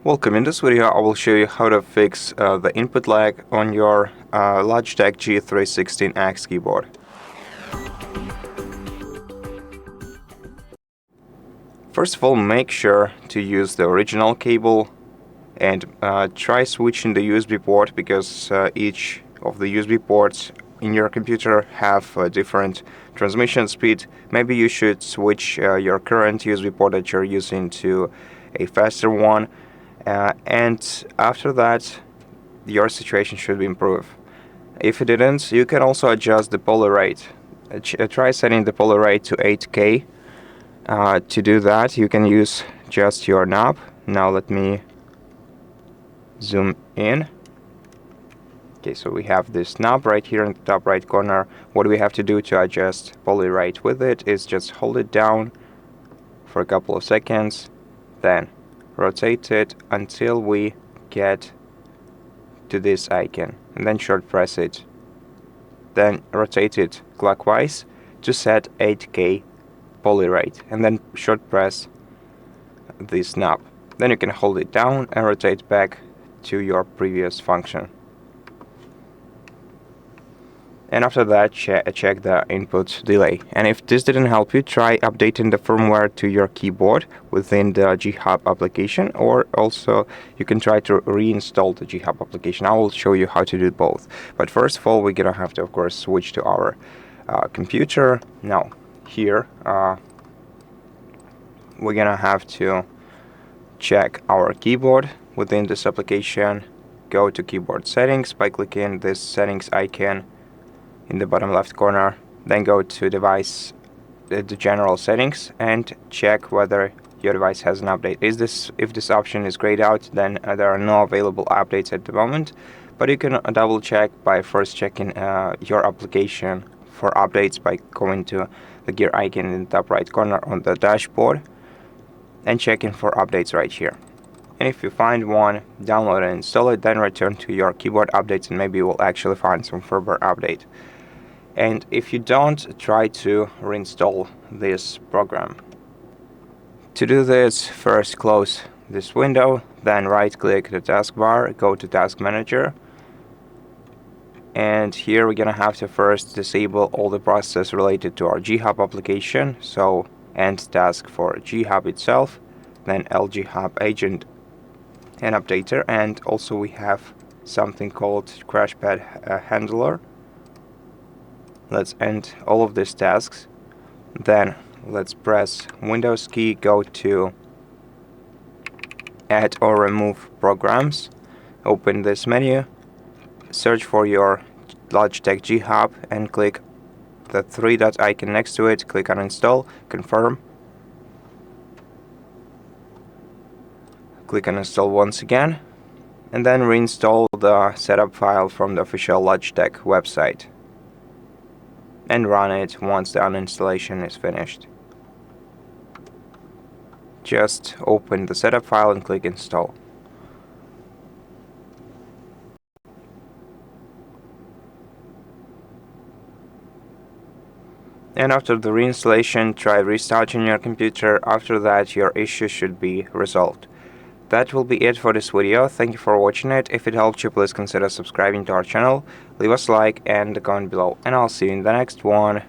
Welcome. In this video I will show you how to fix the input lag on your Logitech G316 X keyboard. First of all, make sure to use the original cable and try switching the USB port, because each of the USB ports in your computer have a different transmission speed. Maybe you should switch your current USB port that you're using to a faster one. And after that, your situation should improve. If it didn't, you can also adjust the poly rate. Try setting the poly rate to 8K. To do that, you can use just your knob. Now let me zoom in. Okay, so we have this knob right here in the top right corner. What we have to do to adjust poly rate with it is just hold it down for a couple of seconds, then rotate it until we get to this icon, and then short press it. Then rotate it clockwise to set 8K poly rate, and then short press this knob. Then you can hold it down and rotate back to your previous function. And after that, check the input delay. And if this didn't help you, try updating the firmware to your keyboard within the G Hub application, or also you can try to reinstall the G Hub application. I will show you how to do both. But first of all, we're gonna have to, of course, switch to our computer. Now, here we're gonna have to check our keyboard within this application. Go to keyboard settings by clicking this settings icon in the bottom left corner, then go to device, the general settings, and check whether your device has an update. If this option is grayed out, then there are no available updates at the moment, but you can double check by first checking your application for updates by going to the gear icon in the top right corner on the dashboard and checking for updates right here. And if you find one, download and install it, then return to your keyboard updates, and maybe you will actually find some firmware update. And if you don't, try to reinstall this program. To do this, first close this window, then right click the taskbar, go to Task Manager, and here we're gonna have to first disable all the processes related to our G Hub application, so end task for G Hub itself, then LG Hub agent and updater, and also we have something called crashpad handler. Let's end all of these tasks. Then let's press Windows key, go to Add or Remove Programs, open this menu, search for your Logitech G Hub and click the three-dot icon next to it, click Uninstall, confirm. Click Uninstall once again, and then reinstall the setup file from the official Logitech website and run it once the uninstallation is finished. Just open the setup file and click Install. And after the reinstallation, try restarting your computer. After that, your issue should be resolved. That will be it for this video. Thank you for watching it. If it helped you, please consider subscribing to our channel, leave us a like and a comment below, and I'll see you in the next one.